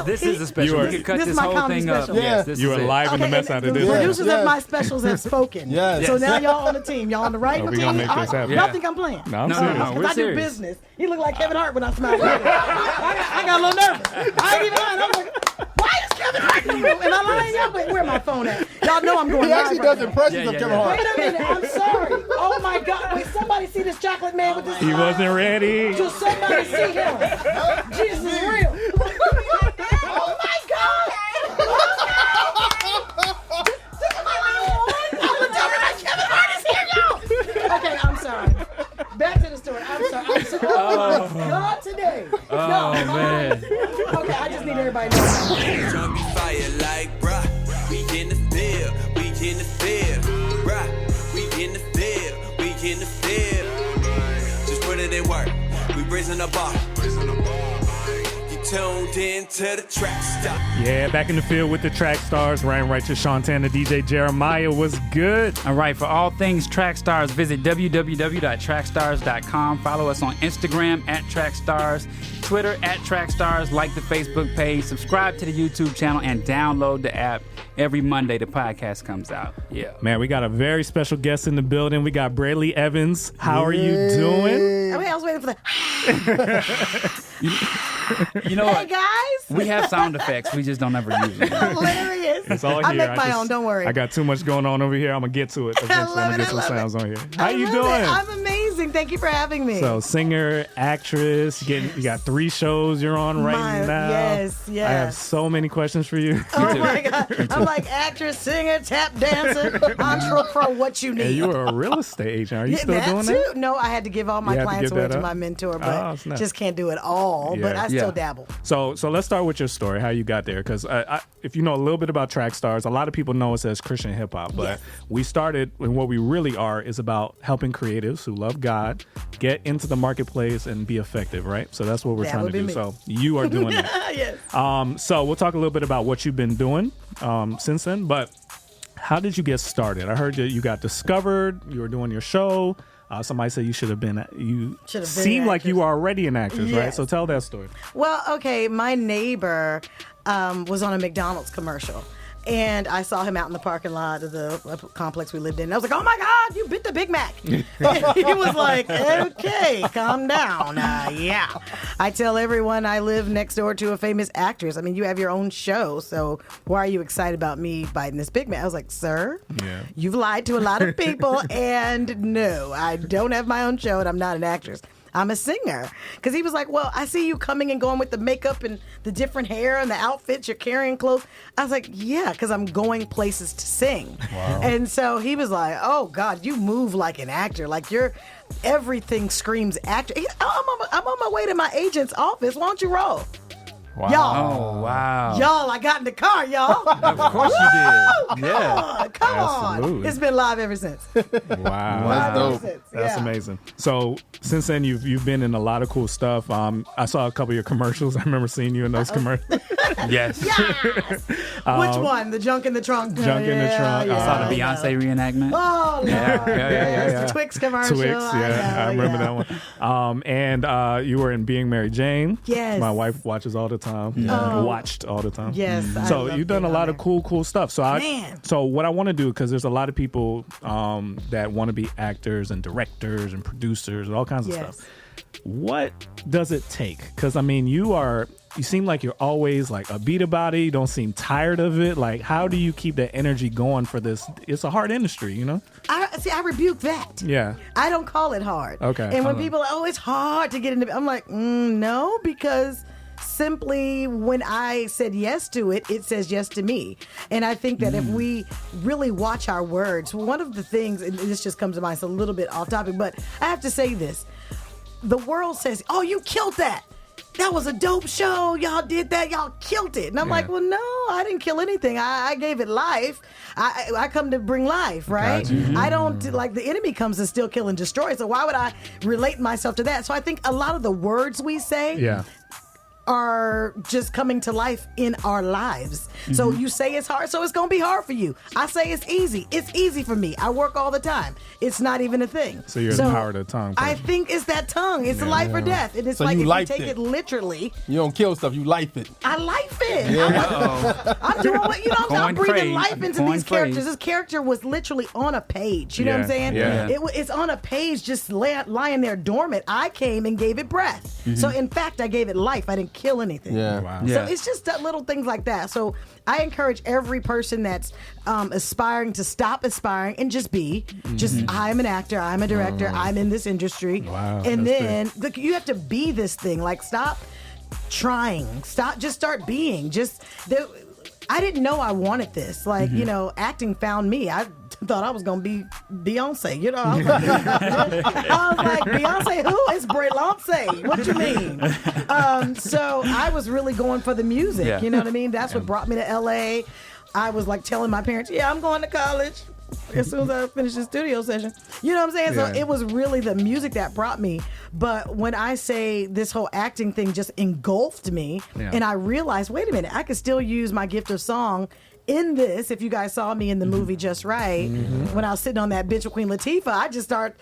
This is a special. We could cut this whole thing up. Yeah. Yes, You were live in the mess out of this. The producers of my specials have spoken. Yes. So now y'all on the team. Y'all on the right we're team. gonna make this happen. Y'all think I'm playing? No, I'm serious. No, we're I do serious. business. You look like Kevin Hart when I smile. I got a little nervous. I ain't even lying. I'm like, why is Kevin Hart in the room? Am I lying? Y'all, wait, where my phone at? Y'all know I'm going He actually live does right impressions of Kevin Hart. Wait a minute. I'm sorry. Oh my God. Wait, somebody see this chocolate man with this He wasn't ready. Just somebody see him. Jesus is real. Oh my God. Okay, I'm sorry. Back to the story. I'm sorry. Oh my God, today. Oh, man. Okay, I just need everybody to know. Drunk be fire like, bruh. We in the field, we in the field, bruh. We in the field, we in the field. Just put it in work. We raising the bar. You tuned in to the Trackstarz. Yeah, back in the field with the Trackstarz. Ryan Righteous, Shantana, DJ Jeremiah was good. All right, for all things Trackstarz, visit www.trackstarz.com. Follow us on Instagram @Trackstarz, Twitter @Trackstarz, like the Facebook page, subscribe to the YouTube channel, and download the app. Every Monday, the podcast comes out. Yeah. Man, we got a very special guest in the building. We got Brely Evans. How are you doing? I mean, I was waiting for the. You know Hey what? guys. We have sound effects. We just don't ever use them. Hilarious. It's all I here. make my own. Don't worry. I got too much going on over here. I'm going to get to it eventually. I'm going to get some sounds on here. How you love doing? it. I'm amazing. Thank you for having me. So, singer, actress, you got 3 shows you're on right now. Yes, yes. I have so many questions for you. Oh my God. I'm like actress, singer, tap dancer, entrepreneur, what you need. And you were a real estate agent. Are you still that doing too? that? No, I had to give all my You had to clients give away that to up? my mentor, Oh, but snap. just can't do it all. But Yeah. I still dabble. So let's start with your story, how you got there. Because if you know a little bit about Trackstarz, a lot of people know us as Christian hip hop, but Yes. we started, and what we really are is about helping creatives who love God get into the marketplace and be effective, right? So that's what we're That trying would to be do. me. So you are doing that. Yes. So we'll talk a little bit about what you've been doing since then, but how did you get started? I heard that you got discovered, you were doing your show. Somebody said you should have been, you Should have been seem an like you actress. were already an actress, right? Yes. So tell that story. Well, okay, my neighbor was on a McDonald's commercial. And I saw him out in the parking lot of the complex we lived in. And I was like, oh my God, you bit the Big Mac. He was like, okay, calm down. Yeah. I tell everyone I live next door to a famous actress. I mean, you have your own show, so why are you excited about me biting this Big Mac? I was like, sir, you've lied to a lot of people. And no, I don't have my own show and I'm not an actress. I'm a singer. Because he was like, well, I see you coming and going with the makeup and the different hair and the outfits, you're carrying clothes. I was like, yeah, because I'm going places to sing. Wow. And so he was like, oh, God, you move like an actor. Like everything screams actor. I'm on my way to my agent's office. Why don't you roll? Wow. Y'all. Oh, wow. Y'all, I got in the car, y'all. Of course you did. Yeah. Come on. Absolutely. It's been live ever since. Wow. Live dope. ever since. That's Yeah. amazing. So since then, you've been in a lot of cool stuff. I saw a couple of your commercials. I remember seeing you in those commercials. Yes. Yes. Which one? The junk in the trunk? Junk in the trunk. I saw the yeah. Beyonce reenactment. Oh, Lord. Yeah. The Twix commercial. Twix, yeah, I remember that one. And you were in Being Mary Jane. Yes. My wife watches all the time. Watched all the time. Yes. I So love you've done a being lot on of there. cool stuff. So Man. so what I want to do, because there's a lot of people that want to be actors and directors and producers and all kinds of Yes. stuff. What does it take? Because I mean, you seem like you're always like upbeat about it. You don't seem tired of it. Like, how do you keep that energy going for this? It's a hard industry, you know? I rebuke that. Yeah. I don't call it hard. Okay. And when people are, oh, it's hard to get into, I'm like, no, because simply when I said yes to it, it says yes to me. And I think that if we really watch our words, one of the things, and this just comes to mind, it's a little bit off topic, but I have to say this. The world says, oh, you killed that. That was a dope show. Y'all did that. Y'all killed it. And I'm like, well, no, I didn't kill anything. I gave it life. I come to bring life, right? I don't, like, the enemy comes to steal, kill, and destroy. So why would I relate myself to that? So I think a lot of the words we say are just coming to life in our lives. So you say it's hard, so it's going to be hard for you. I say it's easy. It's easy for me. I work all the time. It's not even a thing. So you're the power of the tongue person. I think it's that tongue. It's life or death. And it's So like you if life you take it. it literally. You don't kill stuff, you life it. I life it. I'm doing what, I'm breathing life into these characters. This character was literally on a page. You know what I'm saying? Yeah. It's on a page just lying there dormant. I came and gave it breath. So in fact, I gave it life. I didn't kill anything. Yeah. Wow. So it's just that little things like that. So I encourage every person that's aspiring to stop aspiring and just be. Just, I'm an actor. I'm a director. I'm in this industry. Wow, And that's then look, you have to be this thing. Like, stop trying. Just start being. I didn't know I wanted this. Like, acting found me. I thought I was going to be Beyonce. I was like, Beyonce who? It's Brely. What you mean? So I was really going for the music. Yeah. You know what I mean? That's what brought me to L.A. I was like telling my parents, I'm going to college as soon as I finish the studio session. You know what I'm saying? Yeah. So it was really the music that brought me. But when I say this whole acting thing just engulfed me, and I realized, wait a minute, I could still use my gift of song in this. If you guys saw me in the movie Just Right, when I was sitting on that bench with Queen Latifah,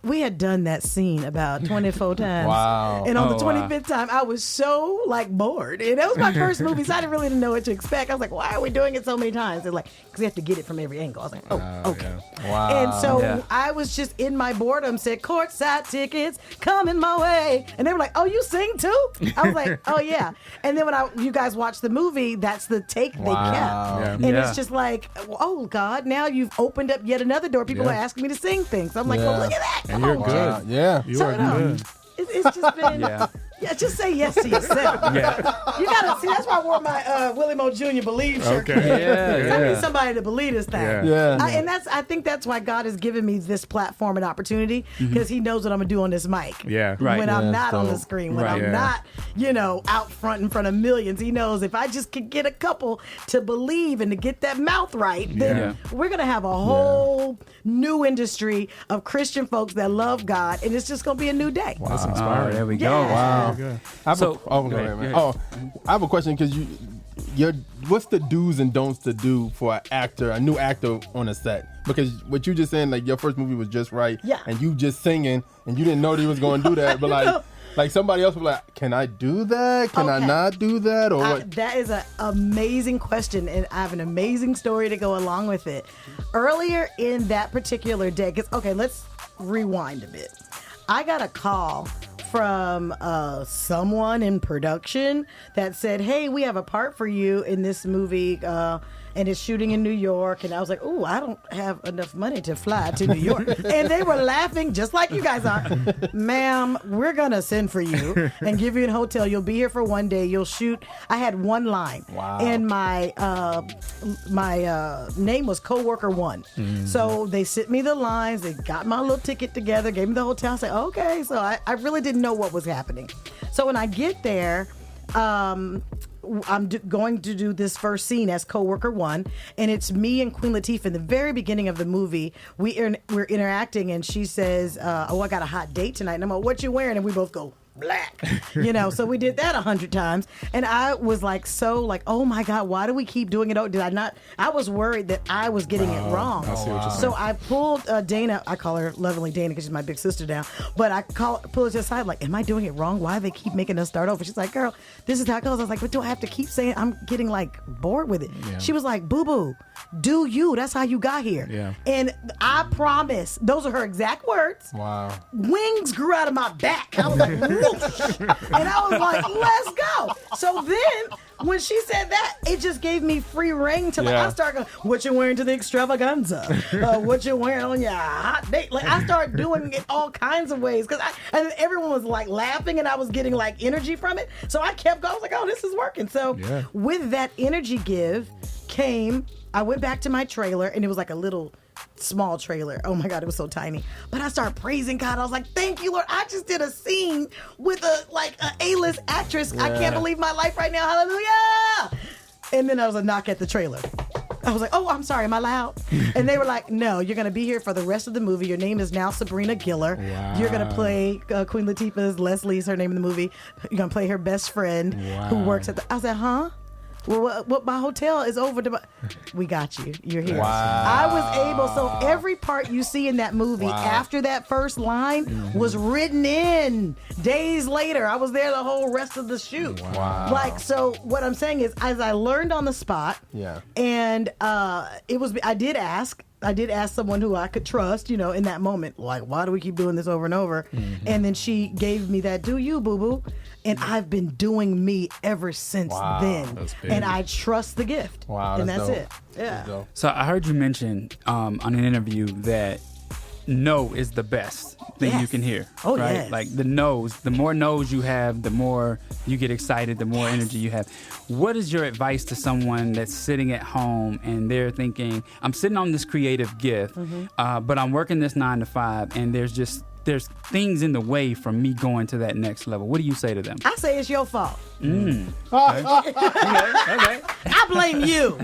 we had done that scene about 24 times. Wow. And on the 25th time, I was so bored. And that was my first movie, so I didn't really know what to expect. I was like, why are we doing it so many times? They're like, because you have to get it from every angle. I was like, okay. Yeah. Wow. And so I was just in my boredom, said, courtside tickets coming my way. And they were like, oh, you sing too? I was like, oh, yeah. And then when you guys watch the movie, that's the take they kept. Yeah. And it's just like, oh, God, now you've opened up yet another door. People are asking me to sing things. I'm like, well, look at that. And Come you're on. good. Yeah. You are good. It's just been, just say yes to yourself. You gotta see. That's why I wore my Willie Mo Jr. Believe shirt. Okay. I need somebody to believe this thing. Yeah. I think that's why God has given me this platform and opportunity, because He knows what I'm gonna do on this mic. Yeah. Right. When I'm Yeah, not on so- the screen, when Right. I'm not, out front in front of millions, He knows if I just could get a couple to believe and to get that mouth right, then we're gonna have a whole new industry of Christian folks that love God, and it's just gonna be a new day. That's Oh, inspiring. there we Yeah. go. Wow. Good. I have So- go go ahead, ahead, man. go ahead. I have a question because what's the do's and don'ts to do for a new actor on a set? Because what you just saying, like your first movie was Just Right, and you just singing, and you didn't know that you was going to do that, but like somebody else was like, can I do that? Can I Okay. not do that? Or what? That is an amazing question, and I have an amazing story to go along with it. Earlier in that particular day, let's rewind a bit. I got a call from someone in production that said, hey, we have a part for you in this movie, and it's shooting in New York. And I was like, oh, I don't have enough money to fly to New York. And they were laughing just like you guys are. Ma'am, we're going to send for you and give you a hotel. You'll be here for one day. You'll shoot. I had one line. Wow. And my name was Coworker One. So they sent me the lines. They got my little ticket together, gave me the hotel. I said, okay. So I really didn't know what was happening. So when I get there, I'm going to do this first scene as Coworker One, and it's me and Queen Latifah. In the very beginning of the movie, we're interacting, and she says, "Oh, I got a hot date tonight." And I'm like, "What you wearing?" And we both go, black. So we did that 100 times, and I was like, oh my God, why do we keep doing it? Did I not? I was worried that I was getting it wrong. I see what you're saying. So I pulled Dana. I call her lovingly Dana because she's my big sister now. But I pull her to the side, like, am I doing it wrong? Why do they keep making us start over? She's like, girl, this is how it goes. I was like, but do I have to keep saying? I'm getting bored with it. Yeah. She was like, boo boo, do you? That's how you got here. Yeah. And I promise, those are her exact words. Wow. Wings grew out of my back. I was like, whoosh. And I was like, let's go. So then when she said that, it just gave me free reign to I started going, what you wearing to the extravaganza? What you wearing on your hot date? I started doing it all kinds of ways and everyone was laughing, and I was getting energy from it. So I kept going. I was like, oh, this is working. So with that energy give came, I went back to my trailer, and it was a little small trailer. Oh my God, it was so tiny. But I started praising God. I was like, thank you, Lord. I just did a scene with a A-list actress. I can't believe my life right now. Hallelujah. And then there was a knock at the trailer. I was like, oh, I'm sorry, am I loud? And they were like, no, you're going to be here for the rest of the movie. Your name is now Sabrina Giller. Wow. You're going to play Queen Latifah's, Leslie's her name in the movie. You're going to play her best friend who works at the... I said, huh? Well, what my hotel is over. We got you. You're here. Wow. I was able. So every part you see in that movie after that first line was written in days later. I was there the whole rest of the shoot. Wow. Like, so what I'm saying is, as I learned on the spot, and it was, I did ask someone who I could trust, you know, in that moment, like, why do we keep doing this over and over? And then she gave me that, do you, boo-boo? And I've been doing me ever since then. And I trust the gift. Wow, and that's that's dope. it. Yeah. Dope. So I heard you mention on an interview that no is the best thing you can hear. Oh, right? yes. Like the no's, the more no's you have, the more you get excited, the more energy you have. What is your advice to someone that's sitting at home and they're thinking, I'm sitting on this creative gift, but I'm working this 9 to 5 and there's things in the way from me going to that next level. What do you say to them? I say it's your fault. Okay. I blame you.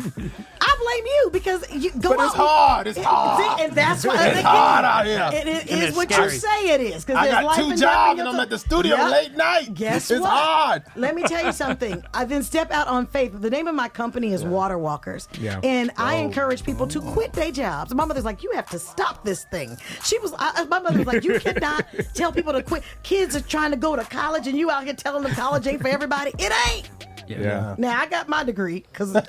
I blame you because you go But it's hard. It's hard. See, and that's why It's hard out here. It And is it's what scary. you say it is. I got 2 jobs and I'm at the studio late night. Guess it's what? hard. Let me tell you something. I then step out on faith. The name of my company is Water Walkers. Yeah. And I encourage people to quit their jobs. My mother's like, you have to stop this thing. My mother was like, you cannot tell people to quit. Kids are trying to go to college and you out here telling them college ain't for everybody. It ain't. Yeah. Now I got my degree because my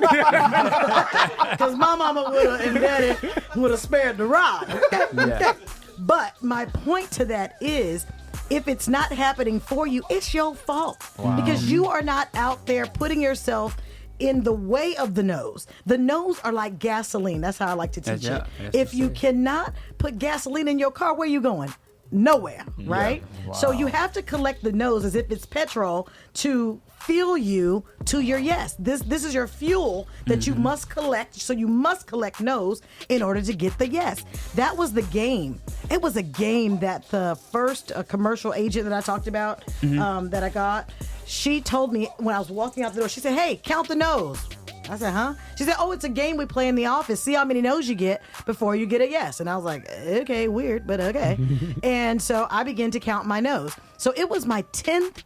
mama and daddy would have spared the rod. Yeah. But my point to that is, if it's not happening for you, it's your fault because you are not out there putting yourself in the way of the no's. The no's are like gasoline. That's how I like to teach it. If you cannot put gasoline in your car, where you going? Nowhere, right? So you have to collect the no's as if it's petrol to fuel you to your yes. This is your fuel that you must collect. So you must collect no's in order to get the yes. That was the game. It was a game that the first commercial agent that I talked about that I got, she told me when I was walking out the door, she said, hey, count the no's. I said, huh? She said, oh, it's a game we play in the office. See how many no's you get before you get a yes. And I was like, okay, weird, but okay. And so I began to count my no's. So it was my 10th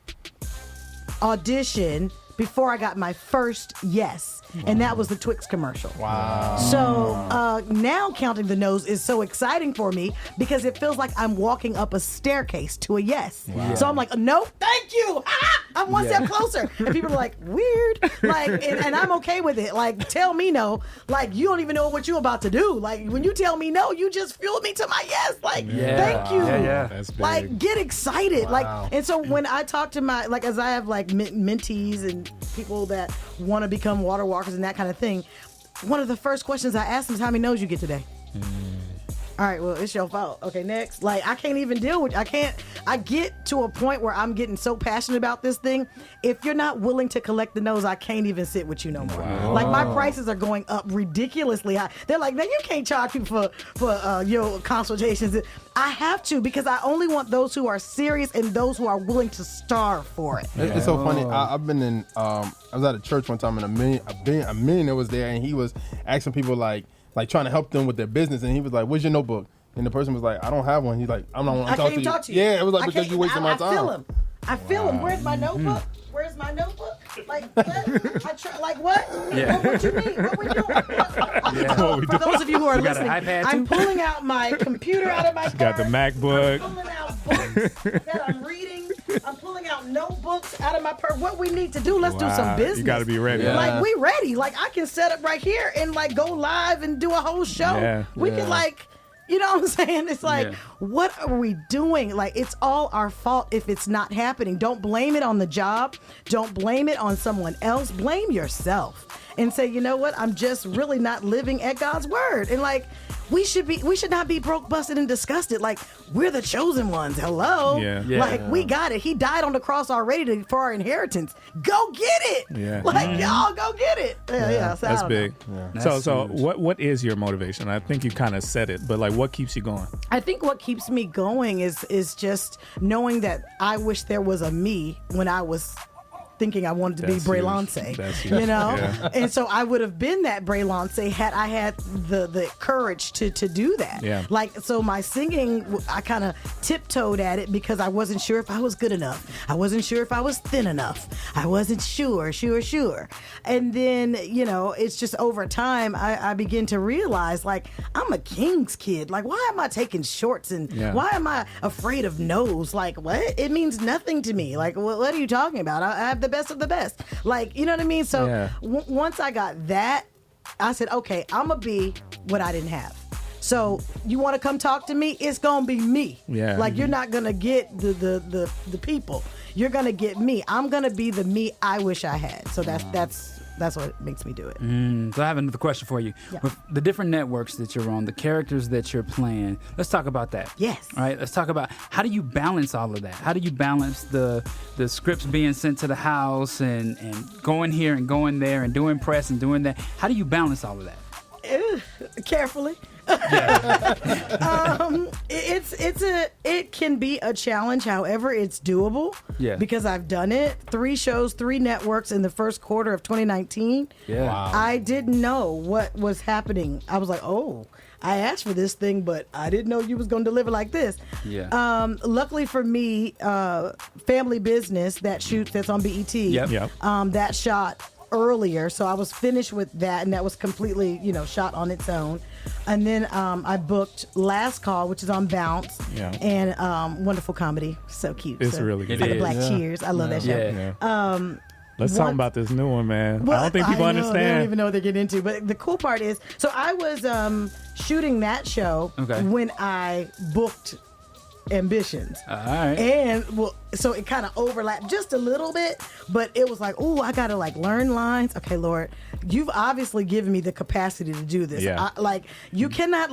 audition before I got my first yes. And that was the Twix commercial. Wow. So now counting the no's is so exciting for me because it feels like I'm walking up a staircase to a yes. Wow. So I'm like, no, thank you. I'm one step closer. And people are like, weird. Like, and I'm okay with it. Like, tell me no. Like, you don't even know what you're about to do. Like, when you tell me no, you just fueled me to my yes. Like, thank you. Yeah. That's big. Like, get excited. Wow. Like, and so when I talk to my, like, as I have like mentees and people that want to become water walkers and that kind of thing, one of the first questions I ask them is, how many no's you get today? All right, well, it's your fault. Okay, next. Like, I can't even deal with, I get to a point where I'm getting so passionate about this thing. If you're not willing to collect the no's, I can't even sit with you no more. Wow. Like, my prices are going up ridiculously high. They're like, now you can't charge people for your consultations. I have to because I only want those who are serious and those who are willing to starve for it. It's so funny. I've been in. I was at a church one time, and a millionaire was there, and he was asking people like trying to help them with their business, and he was like, "Where's your notebook?" And the person was like, "I don't have one." He's like, "I'm not. I can't even talk to you. Yeah, it was like I because can't- you wasting my time. I feel him. Where's my notebook? Where's my notebook? Like, what? Like, what? Yeah. What you mean? What we doing? What we For those of you who are got an listening, iPad I'm too? pulling out my computer out of my purse. got the MacBook. I'm pulling out books that I'm reading. I'm pulling out notebooks out of my purse. What we need to do, let's do some Wow. business. You got to be ready. Yeah. Like, we ready. Like, I can set up right here and, like, go live and do a whole show. Yeah. We can, like... You know what I'm saying? It's like, what are we doing? Like, it's all our fault if it's not happening. Don't blame it on the job. Don't blame it on someone else. Blame yourself and say, you know what? I'm just really not living at God's word. And like, we should not be broke, busted, and disgusted. Like, we're the chosen ones. Hello. Yeah. Like, we got it. He died on the cross already for our inheritance. Go get it. Yeah. Like, y'all go get it. Yeah. So I That's don't big. know. So huge. what is your motivation? I think you kind of said it, but like, what keeps you going? I think what keeps me going is just knowing that I wish there was a me when I was thinking I wanted to be Brelance, you know? Yeah. And so I would have been that Brelance had I had the courage to do that. Yeah. Like, so my singing, I kind of tiptoed at it because I wasn't sure if I was good enough. I wasn't sure if I was thin enough. I wasn't sure. And then, you know, it's just over time, I begin to realize, like, I'm a King's kid. Like, why am I taking shorts and why am I afraid of no's? Like, what? It means nothing to me. Like, what are you talking about? I have the best of the best. Like, you know what I mean? So once I got that, I said, okay, I'm going to be what I didn't have. So you want to come talk to me? It's going to be me. Yeah. Like, you're not going to get the people. You're going to get me. I'm going to be the me I wish I had. So that's what makes me do it. So I have another question for you. Yeah. With the different networks that you're on, the characters that you're playing, let's talk about that. Yes. All right, let's talk about how do you balance all of that? How do you balance the scripts being sent to the house and going here and going there and doing press and doing that? How do you balance all of that? Carefully. It can be a challenge. However, it's doable. Yeah. Because I've done it. 3 shows, 3 networks in the first quarter of 2019. Yeah. Wow. I didn't know what was happening. I was like, oh, I asked for this thing, but I didn't know you was going to deliver like this. Yeah. Luckily for me, Family Business that's on BET. Yep. That shot earlier, so I was finished with that, and that was completely, shot on its own. And then I booked Last Call, which is on Bounce, and Wonderful Comedy, so cute. It's really good. It's like the Black Cheers. I love that show. Yeah. Let's talk about this new one, man. Well, I don't think people understand. They don't even know what they're getting into. But the cool part is, so I was shooting that show when I booked Ambitions. All right. And so it kind of overlapped just a little bit, but it was like, oh, I gotta learn lines. Okay, Lord, you've obviously given me the capacity to do this. Yeah. You cannot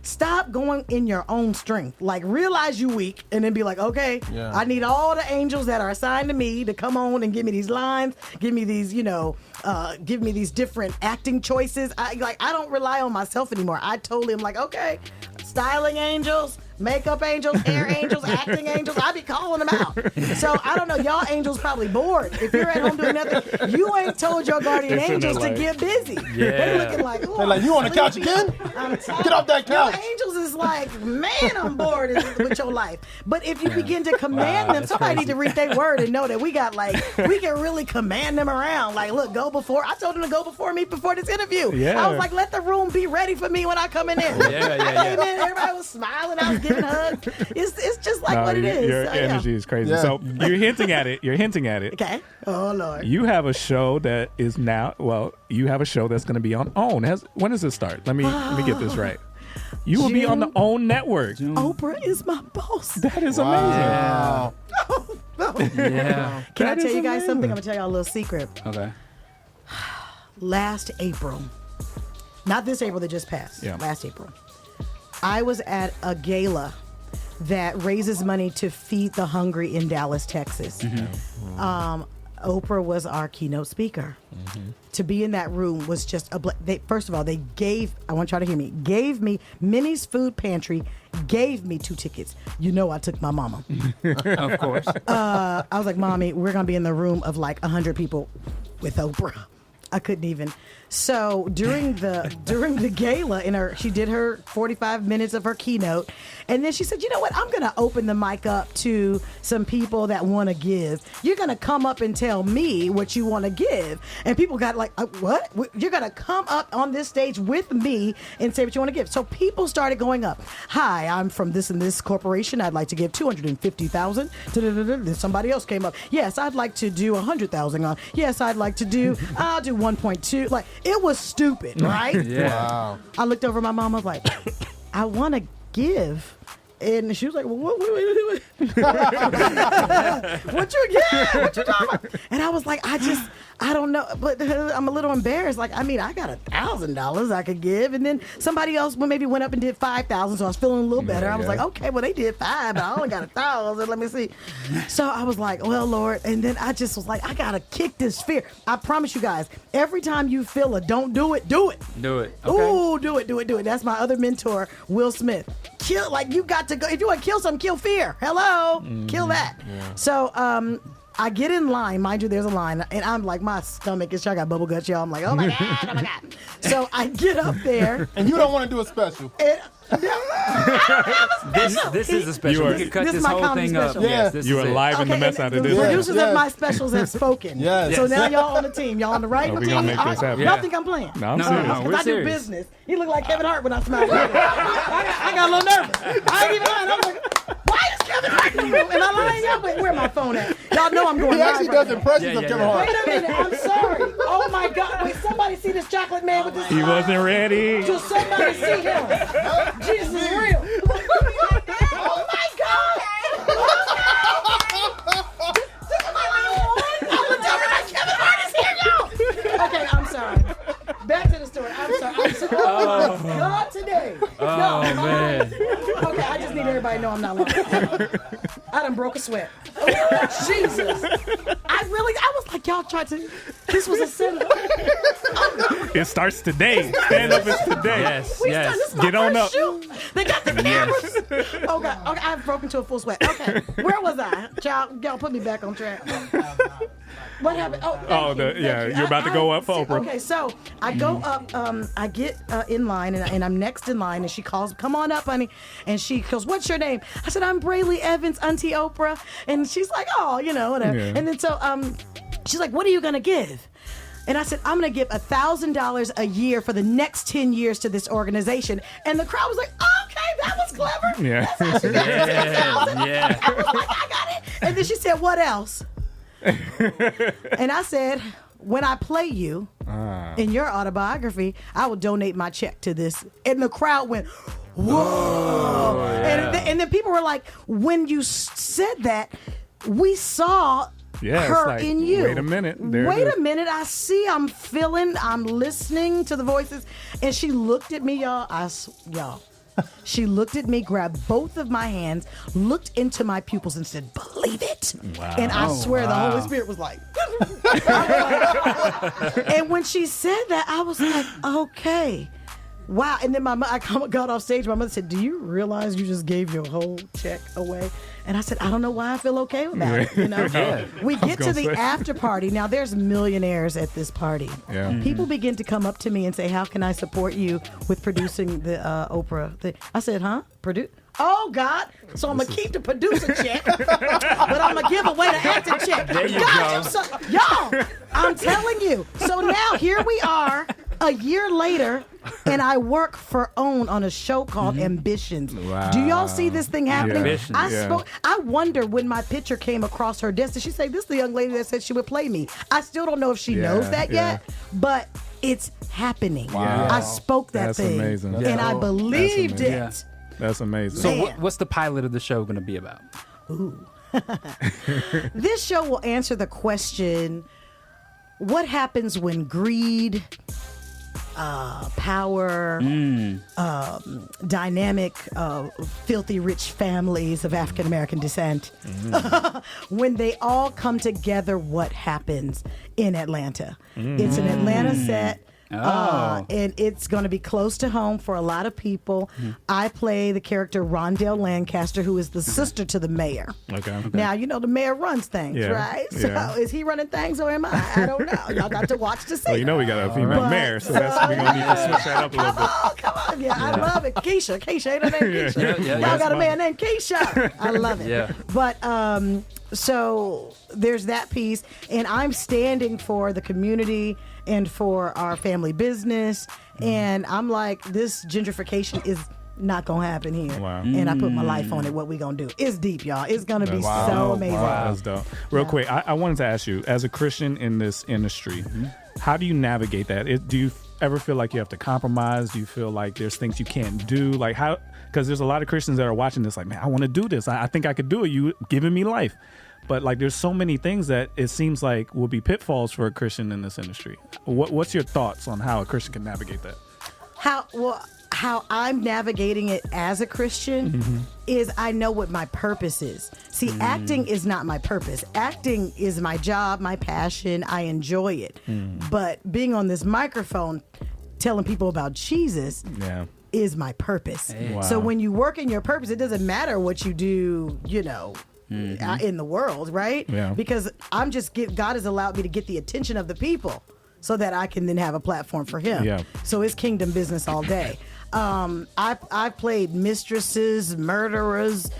stop going in your own strength. Like, realize you weak, and then be like, okay, I need all the angels that are assigned to me to come on and give me these lines, give me these, give me these different acting choices. I don't rely on myself anymore. I totally am like, okay, styling angels, makeup angels, hair angels, acting angels. I be calling them out. So I don't know. Y'all angels probably bored. If you're at home doing nothing, you ain't told your guardian angels to get busy. Yeah. They're looking like, they're like, you on the couch again? Get off that couch. Your angels is like, man, I'm bored with your life. But if you begin to command them, somebody need to read their word and know that we got we can really command them around. Like, look, go before. I told them to go before me before this interview. Yeah. I was like, let the room be ready for me when I come in. I came in, everybody was smiling. I was giving hugs. It's just like what it is. Your energy is crazy. Yeah. So you're hinting at it. Okay. Oh, Lord. You have a show that is now, you have a show that's going to be on OWN. When does it start? Let me get this right. You will be on the OWN network. Oprah is my boss. That is amazing. Yeah. Yeah. Can I tell you guys something? I'm going to tell y'all a little secret. Okay. Last April, not this April that just passed, last April, I was at a gala that raises money to feed the hungry in Dallas, Texas. Mm-hmm. Oprah was our keynote speaker. Mm-hmm. To be in that room was just first of all, they I want y'all to hear me, gave me Minnie's Food Pantry, gave me 2 tickets. I took my mama. Of course. I was like, Mommy, we're going to be in the room of 100 people with Oprah. I couldn't even. So during the gala, she did her 45 minutes of her keynote, and then she said, "You know what? I'm going to open the mic up to some people that want to give. You're going to come up and tell me what you want to give." And people got like, "What? You're going to come up on this stage with me and say what you want to give?" So people started going up. "Hi, I'm from this and this corporation. I'd like to give $250,000." Then somebody else came up. "Yes, I'd like to do $100,000. Yes, I'd like to do. I'll do 1.2." Like, it was stupid, right? Yeah. Wow. I looked over at my mom. I was like, I want to give. And she was like, well, what you talking about? And I was like, I don't know, but I'm a little embarrassed. Like, I got $1,000 I could give, and then somebody else maybe went up and did 5,000, so I was feeling a little better. I was like, okay, well, they did 5, but I only got 1,000. Let me see. So I was like, well, Lord, and then I just was like, I gotta kick this fear. I promise you guys, every time you feel don't do it, do it. Do it. Okay. Ooh, do it. That's my other mentor, Will Smith. You got to go. If you want to kill something, kill fear. Hello, kill that. Yeah. So I get in line. Mind you, there's a line. And I'm like, my stomach is, I got bubble guts, y'all. I'm like, oh my God. So I get up there. And you don't want to do a special. And, This is a special. We can cut this whole thing up. special. Yes, this You is are it. live in the mess out of The this. producers of my specials have spoken. Yes. So now y'all on the team. Y'all on the right Oh, we team. gonna make this happen. Y'all Yeah. think I'm playing? No, I'm No, serious. no, Because we're I do serious. business. He looked like Kevin Hart when I smiled. I got a little nervous. I ain't even lying. I was like, why is Kevin Hart in the room? And I lying y'all, but where my phone at? Y'all know I'm going He live actually right does now. impressions Yeah, of yeah, Kevin yeah. Hart. Wait a minute. I'm sorry. Oh my God. Wait, somebody see this chocolate man with this He wasn't ready. Does somebody see him? Jesus is real. Oh my God. Okay, I'm sorry. Back to the story. I'm sorry. Oh my God, today. Oh, man. Okay, I just need everybody to know I'm not lying. I done broke a sweat. Jesus. I was like, y'all tried to, this was a setup. It starts today. Stand up is today. Yes, We yes. started, this is my Get on first up. shoot. They got the cameras. Oh God. Okay, I've broken to a full sweat. Okay, where was I? Child, y'all put me back on track. What happened? Oh, thank you, thank you. You're about to go up for Oprah. Okay, so I go up. I get in line, and I'm next in line, and she calls, "Come on up, honey." And she goes, "What's your name?" I said, "I'm Brely Evans, Auntie Oprah." And she's like, "Oh, whatever." Yeah. And then so she's like, "What are you gonna give?" And I said, "I'm going to give $1,000 a year for the next 10 years to this organization." And the crowd was like, "Okay, that was clever." Yeah. That's how she got Yeah, $10,000. yeah. I was like, "I got it." And then she said, "What else?" And I said, "When I play you in your autobiography, I will donate my check to this." And the crowd went, "Whoa." And then people were like, "When you said that, we saw Yeah, it's her like, in you. wait a minute, there it Wait is. a minute. I see. I'm feeling. I'm listening to the voices." And she looked at me, y'all. Y'all. She looked at me, grabbed both of my hands, looked into my pupils, and said, "Believe it." Wow. And I swear the Holy Spirit was like. And when she said that, I was like, "Okay." Wow. And then I got off stage. My mother said, "Do you realize you just gave your whole check away?" And I said, "I don't know why I feel okay about it." We get to the after party. Now, there's millionaires at this party. Yeah. People begin to come up to me and say, "How can I support you with producing the Oprah thing?" I said, "Huh? Produce?" Oh, God. So I'm going to keep the producer check, but I'm going to give away the acting check. There you God, go. y'all, I'm telling you. So now here we are a year later, and I work for OWN on a show called Ambitions. Wow. Do y'all see this thing happening? Yeah. Ambitions, I wonder when my picture came across her desk, did she say, "This is the young lady that said she would play me"? I still don't know if she knows that yet, but it's happening. Wow. I spoke that That's thing, amazing. and I believed it. Yeah. That's amazing. So Man. what's the pilot of the show going to be about? This show will answer the question, what happens when greed, power, dynamic, filthy rich families of African American descent, when they all come together, what happens in Atlanta? It's an Atlanta set. And it's going to be close to home for a lot of people. I play the character Rondell Lancaster, who is the sister to the mayor. Okay. Now, the mayor runs things, Yeah. right? Yeah. So is he running things or am I? I don't know. Y'all got to watch to see. Well, we got a female But- mayor, so we're going to need to switch that up a little bit. Come on. Yeah, I love it. Keisha ain't her name Keisha. Yeah, Y'all that's got a fine. man named Keisha. I love it. Yeah. But so there's that piece, and I'm standing for the community and for our family business, and I'm like, this gentrification is not gonna happen here. Wow. And I put my life on it. What we gonna do? It's deep, y'all. It's gonna be Wow. so amazing. Wow, that's dope. Real quick, I wanted to ask you, as a Christian in this industry, how do you navigate that? Do you ever feel like you have to compromise? Do you feel like there's things you can't do? Like how? Because there's a lot of Christians that are watching this, like, man, I want to do this. I think I could do it. You giving me life. But like, there's so many things that it seems like will be pitfalls for a Christian in this industry. What's your thoughts on how a Christian can navigate that? How I'm navigating it as a Christian is I know what my purpose is. See, acting is not my purpose. Acting is my job, my passion. I enjoy it. But being on this microphone telling people about Jesus is my purpose. Hey. Wow. So when you work in your purpose, it doesn't matter what you do, in the world, right? Yeah. Because God has allowed me to get the attention of the people so that I can then have a platform for him. Yeah. So it's kingdom business all day. I've played mistresses, murderers,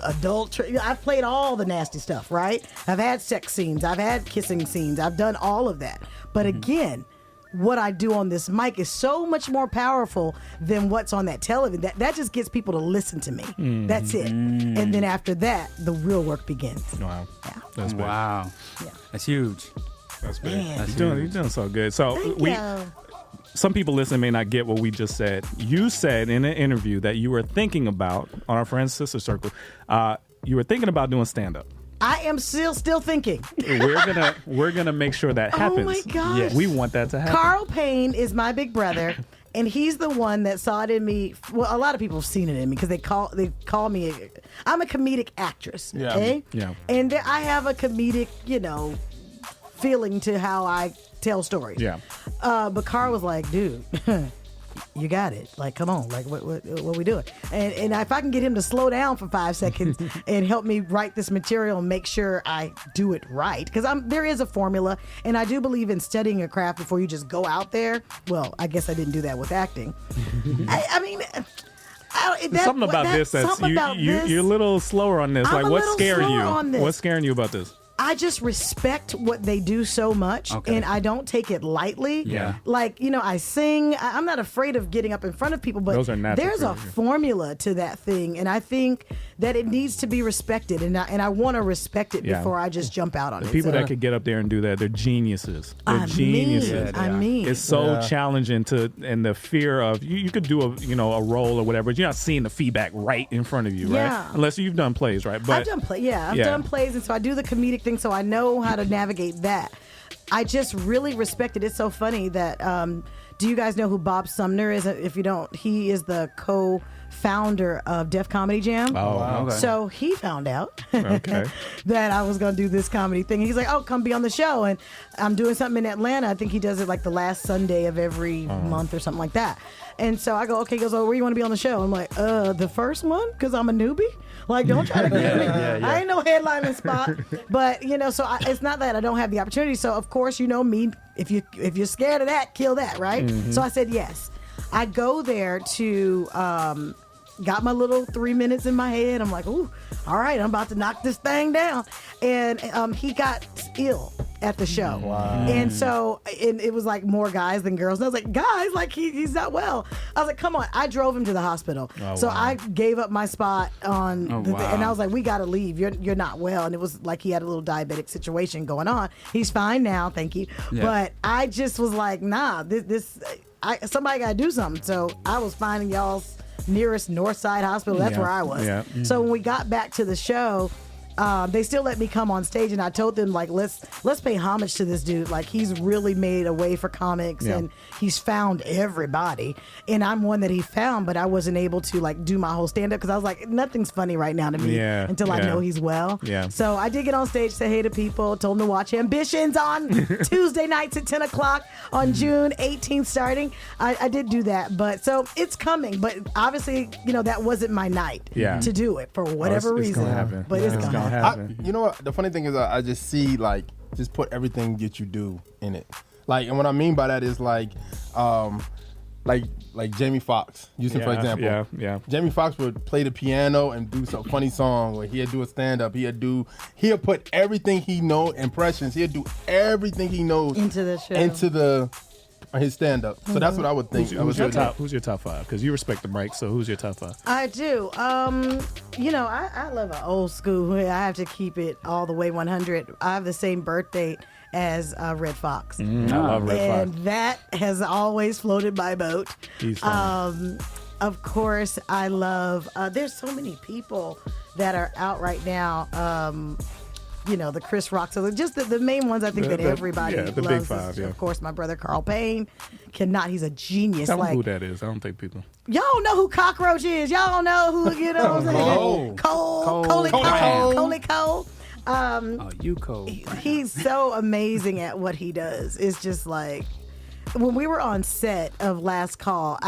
adultery. I've played all the nasty stuff, right? I've had sex scenes. I've had kissing scenes. I've done all of that. But again, what I do on this mic is so much more powerful than what's on that television. That just gets people to listen to me. That's it. And then after that, the real work begins. Wow. Yeah. That's big. Wow. Yeah. That's huge. That's big. Man. You're doing so good. So Thank you. some people listening may not get what we just said. You said in an interview that you were thinking about, on our Friends Sister Circle, you were thinking about doing stand-up. I am still thinking. We're gonna make sure that happens. Oh my gosh. Yes. We want that to happen. Carl Payne is my big brother, and he's the one that saw it in me. Well, a lot of people have seen it in me because they call me. I'm a comedic actress. Yeah. Okay? Yeah. And I have a comedic, feeling to how I tell stories. Yeah. But Carl was like, dude. You got it. Like, come on. Like, what we doing? And if I can get him to slow down for 5 seconds and help me write this material and make sure I do it right, because there is a formula, and I do believe in studying a craft before you just go out there. Well, I guess I didn't do that with acting. I mean. Something about this that's you're a little slower on this. I'm like, a what's little scaring slower you? on this. What's scaring you about this? I just respect what they do so much, and I don't take it lightly. Yeah. Like, I sing. I'm not afraid of getting up in front of people, but Those are natural there's a for you. formula to that thing, and I think that it needs to be respected, and I want to respect it Yeah. before I just jump out on it. People So, that could get up there and do that, they're geniuses. They're I geniuses. mean, It's so Yeah. challenging and the fear of you could do a role or whatever, but you're not seeing the feedback right in front of you, Yeah. right? Unless you've done plays, right? But I've done plays, and so I do the comedic thing, so I know how to navigate that. I just really respect it. It's so funny that do you guys know who Bob Sumner is? If you don't, he is the co-founder of Def Comedy Jam. Oh, wow. Okay. So he found out Okay. that I was going to do this comedy thing. He's like, oh, come be on the show. And I'm doing something in Atlanta. I think he does it like the last Sunday of every month or something like that. And so I go, okay. He goes, oh, where you want to be on the show? I'm like, the first one? Because I'm a newbie? Like, don't try to get me. I ain't no headlining spot. But, so it's not that I don't have the opportunity. So, of course, me, if you're scared of that, kill that, right? So I said yes. I go there to... got my little 3 minutes in my head. I'm like, ooh, all right, I'm about to knock this thing down. And he got ill at the show. Wow. And so it was like more guys than girls. And I was like, guys, like he's not well. I was like, come on. I drove him to the hospital. So I gave up my spot on and I was like, we got to leave. You're not well. And it was like he had a little diabetic situation going on. He's fine now, thank you. Yeah. But I just was like, nah, somebody got to do something. So I was finding y'all's nearest North Side Hospital. That's where I was. Yeah. So when we got back to the show, they still let me come on stage, and I told them, like, let's pay homage to this dude. Like, he's really made a way for comics, and he's found everybody. And I'm one that he found, but I wasn't able to, like, do my whole stand-up because I was like, nothing's funny right now to me until I know he's well. Yeah. So I did get on stage, say hey to people, told them to watch Ambitions on Tuesday nights at 10 o'clock on June 18th starting. I did do that. But so it's coming. But obviously, that wasn't my night to do it for whatever reason. It's gonna happen. But it's going to happen. You know what? The funny thing is, I just see just put everything that you do in it. And what I mean by that is like Jamie Foxx, using for example. Yeah. Jamie Foxx would play the piano and do some funny song, or he'd do a stand up. He'd put everything he knows, impressions. He'd do everything he knows into the show. His stand up. So that's what I would think. Who's your top five? Because you respect the mic, so who's your top five? I do. I love an old school. I have to keep it all the way 100. I have the same birth date as Red Fox. I love Red Fox. And that has always floated my boat. He's funny. Of course, I love, there's so many people that are out right now. The Chris Rock. So just the main ones I think that everybody loves. the big five, Of course, my brother Carl Payne he's a genius. Tell me who that is. I don't think people. Y'all don't know who Cockroach is. Y'all don't know who, what I'm saying? Coley Cole. You Cole. He's so amazing at what he does. It's just like, when we were on set of Last Call,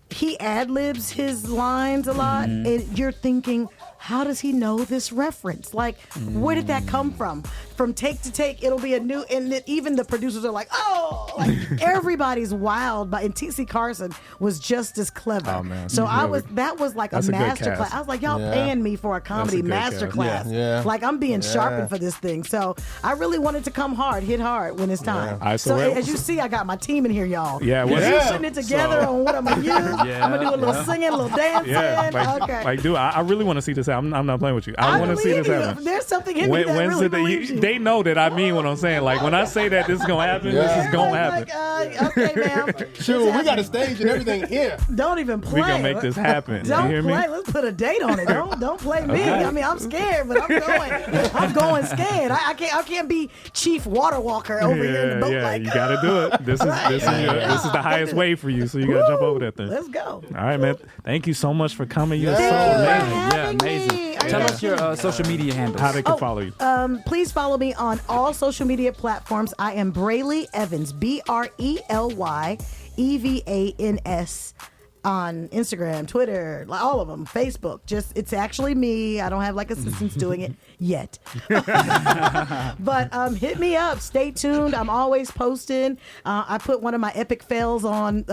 he ad-libs his lines a lot, and you're thinking, how does he know this reference? Like, where did that come from? From take to take, it'll be a new, and then even the producers are like, oh, like everybody's wild. But and T.C. Carson was just as clever. Oh, man. So that was like a That's a good master class. cast. I was like, y'all paying me for a comedy good master cast. class. Yeah. Like I'm being sharpened for this thing. So I really wanted to come hard, hit hard when it's time. All right, so so as you see, I got my team in here, y'all. Yeah, We're well, putting it together on what I'm gonna use. I'm gonna do a little singing, a little dancing. Yeah, Okay. dude, I really want to see this happen. I'm not playing with you. I want to see this believe you. happen. There's something in me that really believes you. They know that I mean what I'm saying. Like when I say that this is gonna happen, this is gonna happen. Okay, ma'am. Sure, we got a stage and everything here. Don't even play. We gonna make this happen. Don't you hear play. me? Let's put a date on it. Don't play me. Okay. I mean, I'm scared, but I'm going. I'm going scared. I can't be Chief Water Walker over here in the boat. Like, you gotta do it. This is the highest wave for you, so you gotta jump over that thing. Let's go. All right, man. Thank you so much for coming. You're so Thank you amazing. for having me. Tell us your social media handles. How they can follow you. Please follow me on all social media platforms. I am Brely Evans, BrelyEvans on Instagram, Twitter, all of them, Facebook. It's actually me. I don't have like assistants doing it yet. But hit me up. Stay tuned. I'm always posting. I put one of my epic fails on.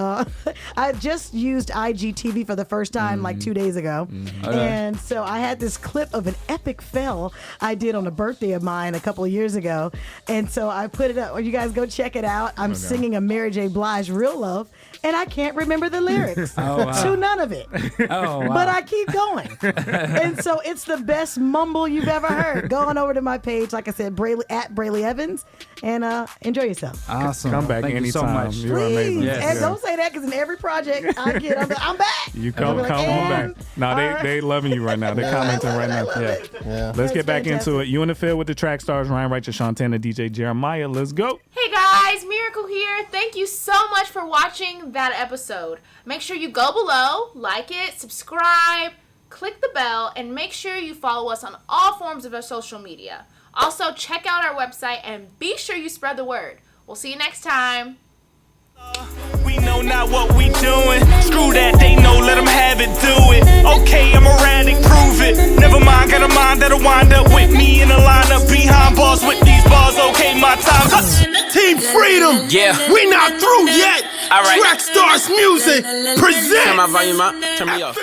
I just used IGTV for the first time like 2 days ago. And so I had this clip of an epic fail I did on a birthday of mine a couple of years ago. And so I put it up. You guys go check it out. I'm singing a Mary J. Blige Real Love, and I can't remember the lyrics to none of it. But I keep going. And so it's the best mumble you've ever heard. Going over to my page, like I said, Brely Evans, and enjoy yourself. Awesome. Come back Thank anytime. You so much. You're Please. amazing. Yes. And don't say that, because in every project I get, I'm back. You come I'll be like, on back. and- No, all right. they loving you right now. They're commenting right now. Yeah. Let's get back fantastic. into it. You in the field with the track stars, Ryan Righteous, Shantana, DJ Jeremiah. Let's go. Hey guys, Miracle here. Thank you so much for watching that episode. Make sure you go below, like it, subscribe, click the bell, and make sure you follow us on all forms of our social media. Also, check out our website and be sure you spread the word. We'll see you next time. We know not what we doing. Screw that, they know, let them have it, do it. Okay, I'm erratic, prove it. Never mind, got a mind that'll wind up with me in a lineup behind bars with these bars. Okay, my time. Team Freedom. Yeah. We not through yet. All right. Trackstarz Music presents. Turn my volume up, turn me off.